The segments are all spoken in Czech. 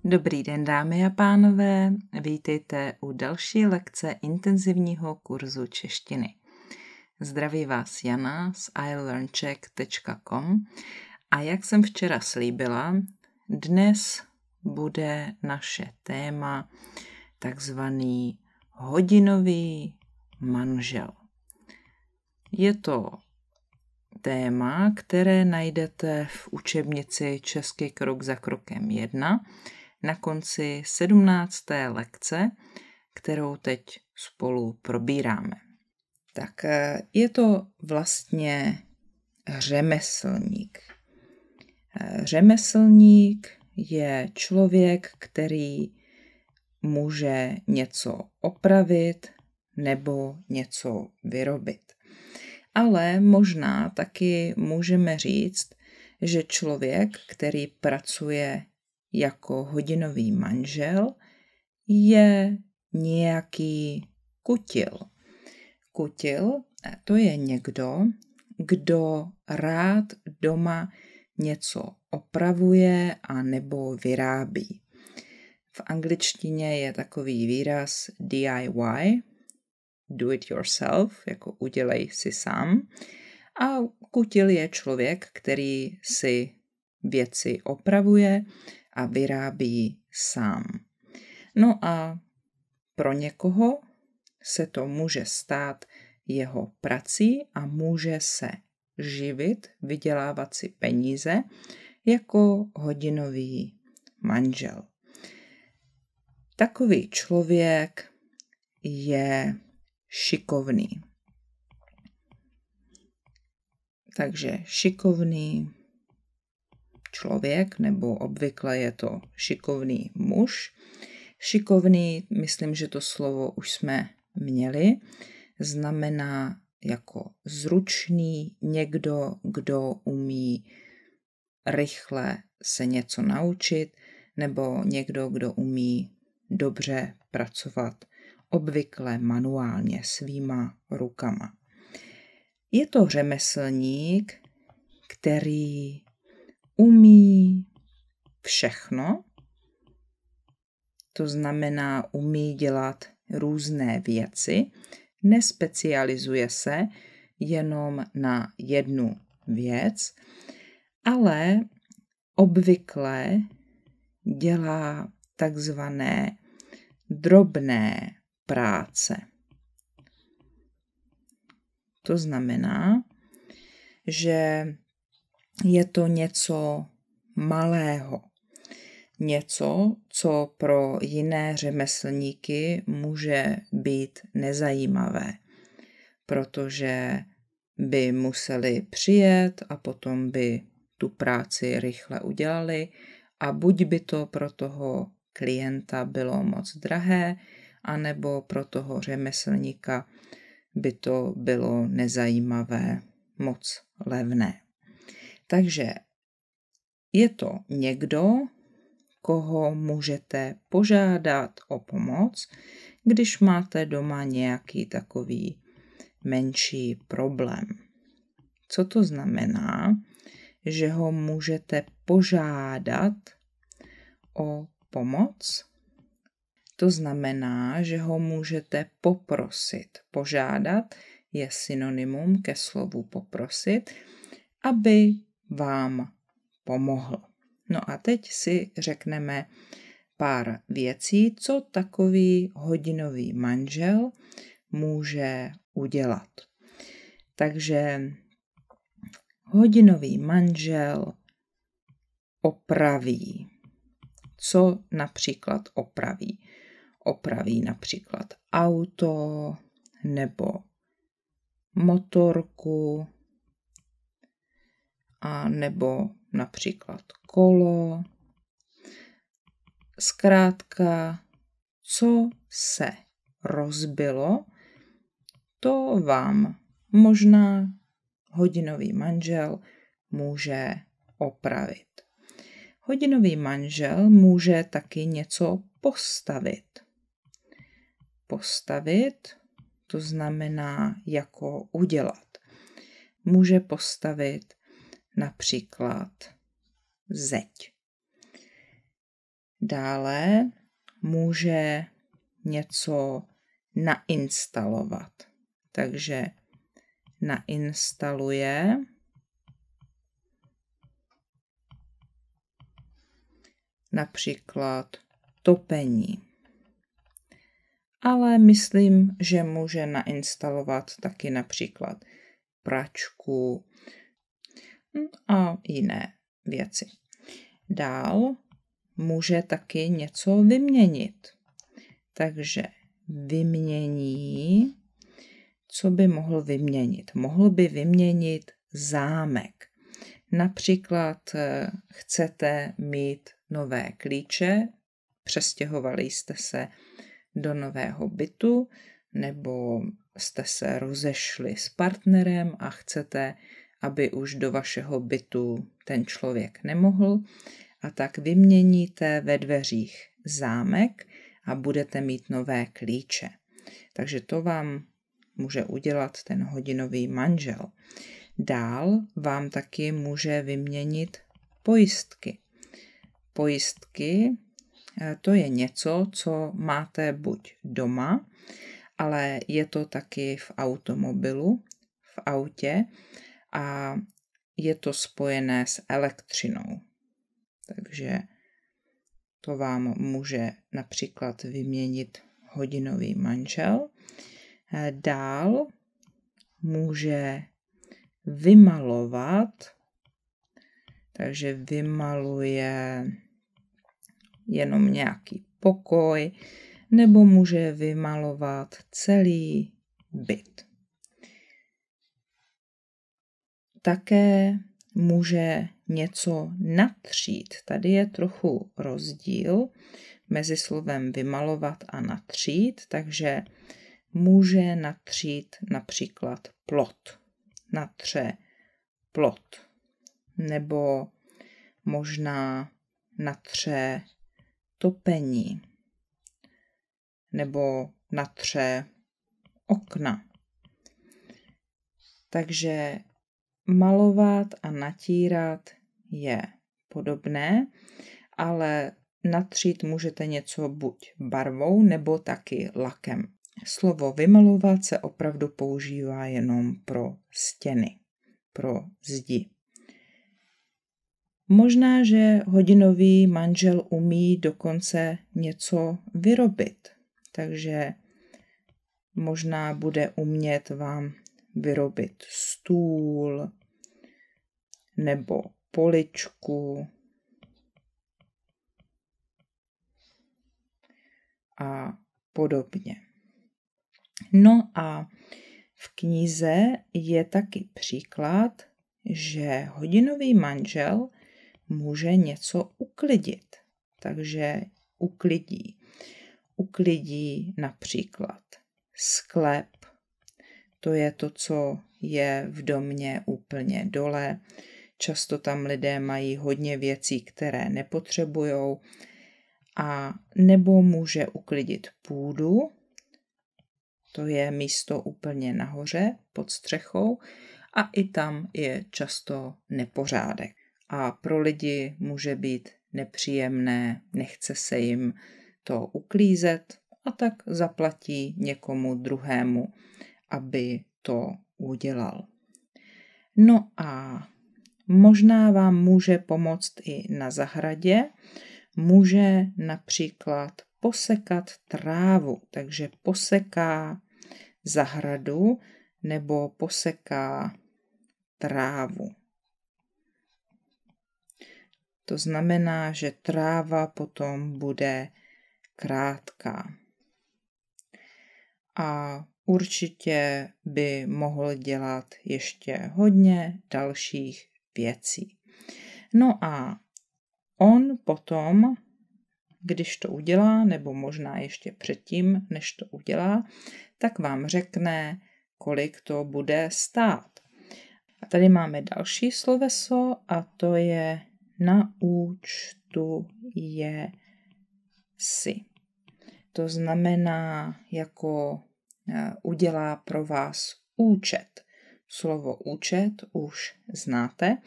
Dobrý den, dámy a pánové, vítejte u další lekce intenzivního kurzu češtiny. Zdraví vás Jana z ilearnczech.com a jak jsem včera slíbila, dnes bude naše téma takzvaný hodinový manžel. Je to téma, které najdete v učebnici Český krok za krokem 1 na konci 17. lekce, kterou teď spolu probíráme. Tak je to vlastně řemeslník. Řemeslník je člověk, který může něco opravit nebo něco vyrobit. Ale možná taky můžeme říct, že člověk, který pracuje jako hodinový manžel, je nějaký kutil. Kutil to je někdo, kdo rád doma něco opravuje a nebo vyrábí. V angličtině je takový výraz DIY, do it yourself, jako udělej si sám. A kutil je člověk, který si věci opravuje a vyrábí sám. No a pro někoho se to může stát jeho prací a může se živit, vydělávat si peníze jako hodinový manžel. Takový člověk je šikovný. Takže šikovný člověk, nebo obvykle je to šikovný muž. Šikovný, myslím, že to slovo už jsme měli, znamená jako zručný, někdo, kdo umí rychle se něco naučit, nebo někdo, kdo umí dobře pracovat, obvykle manuálně svýma rukama. Je to řemeslník, který umí všechno, to znamená umí dělat různé věci, nespecializuje se jenom na jednu věc, ale obvykle dělá takzvané drobné práce. To znamená, že je to něco malého. Něco, co pro jiné řemeslníky může být nezajímavé, protože by museli přijet a potom by tu práci rychle udělali a buď by to pro toho klienta bylo moc drahé, anebo pro toho řemeslníka by to bylo nezajímavé, moc levné. Takže je to někdo, koho můžete požádat o pomoc, když máte doma nějaký takový menší problém. Co to znamená? Že ho můžete požádat o pomoc? To znamená, že ho můžete poprosit. Požádat je synonymum ke slovu poprosit, aby vám pomohl. No a teď si řekneme pár věcí, co takový hodinový manžel může udělat. Takže hodinový manžel opraví. Co například opraví? Opraví například auto nebo motorku a nebo například kolo. Zkrátka, co se rozbilo, to vám možná hodinový manžel může opravit. Hodinový manžel může taky něco postavit. Postavit, to znamená jako udělat. Může postavit například zeď. Dále může něco nainstalovat. Takže nainstaluje, například topení. Ale myslím, že může nainstalovat taky například pračku a jiné věci. Dál může taky něco vyměnit. Takže vymění, co by mohl vyměnit? Mohl by vyměnit zámek. Například chcete mít nové klíče, přestěhovali jste se do nového bytu, nebo jste se rozešli s partnerem a chcete, aby už do vašeho bytu ten člověk nemohl, a tak vyměníte ve dveřích zámek a budete mít nové klíče. Takže to vám může udělat ten hodinový manžel. Dál vám taky může vyměnit pojistky. Pojistky, to je něco, co máte buď doma, ale je to taky v automobilu, v autě a je to spojené s elektřinou. Takže to vám může například vyměnit hodinový manžel. Dál může vymalovat, takže vymaluje jenom nějaký pokoj, nebo může vymalovat celý byt. Také může něco natřít. Tady je trochu rozdíl mezi slovem vymalovat a natřít, takže může natřít například plot. Natře plot. Nebo možná natře topení. Nebo natře okna. Takže malovat a natírat je podobné, ale natřít můžete něco buď barvou nebo taky lakem. Slovo vymalovat se opravdu používá jenom pro stěny, pro zdi. Možná, že hodinový manžel umí dokonce něco vyrobit, takže možná bude umět vám vyrobit stůl nebo poličku a podobně. No a v knize je taky příklad, že hodinový manžel může něco uklidit. Takže uklidí. Uklidí například sklep. To je to, co je v domě úplně dole. Často tam lidé mají hodně věcí, které nepotřebujou. A nebo může uklidit půdu. To je místo úplně nahoře pod střechou. A i tam je často nepořádek. A pro lidi může být nepříjemné, nechce se jim to uklízet a tak zaplatí někomu druhému, aby to udělal. No a možná vám může pomoct i na zahradě. Může například posekat trávu, takže poseká zahradu nebo poseká trávu. To znamená, že tráva potom bude krátká. A určitě by mohl dělat ještě hodně dalších věcí. No a on potom, když to udělá, nebo možná ještě předtím, než to udělá, tak vám řekne, kolik to bude stát. A tady máme další sloveso a to je naúčtuje si. To znamená, jako udělá pro vás účet. Slovo účet už znáte.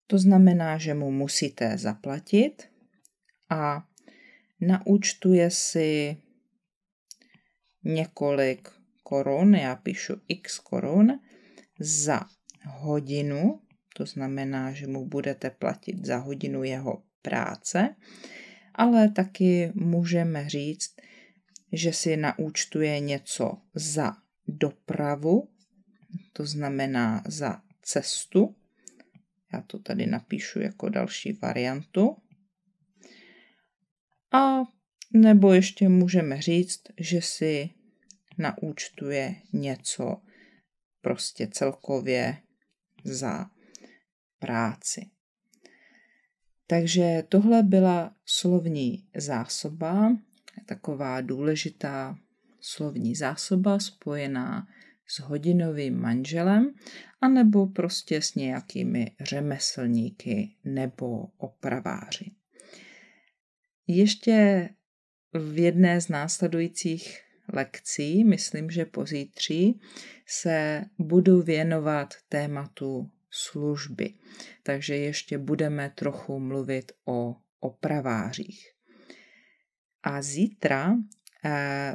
To znamená, že mu musíte zaplatit a naúčtuje si několik korun, já píšu x korun, za hodinu, to znamená, že mu budete platit za hodinu jeho práce, ale taky můžeme říct, že si naúčtuje něco za dopravu, to znamená za cestu. Já to tady napíšu jako další variantu. A nebo ještě můžeme říct, že si naúčtuje něco prostě celkově za práci. Takže tohle byla slovní zásoba, taková důležitá slovní zásoba spojená s hodinovým manželem anebo prostě s nějakými řemeslníky nebo opraváři. Ještě v jedné z následujících lekcí, myslím, že pozítří, se budu věnovat tématu služby. Takže ještě budeme trochu mluvit o opravářích. A zítra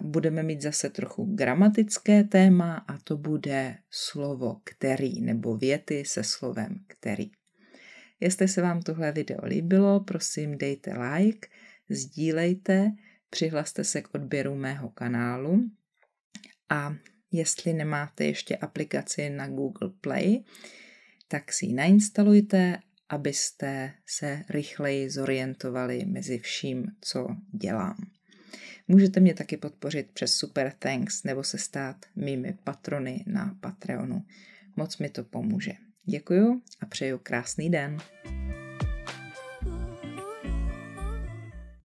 budeme mít zase trochu gramatické téma a to bude slovo který nebo věty se slovem který. Jestli se vám tohle video líbilo, prosím dejte like, sdílejte, přihlaste se k odběru mého kanálu a jestli nemáte ještě aplikaci na Google Play, tak si ji nainstalujte, abyste se rychleji zorientovali mezi vším, co dělám. Můžete mě taky podpořit přes Super Thanks nebo se stát mými patrony na Patreonu. Moc mi to pomůže. Děkuju a přeju krásný den.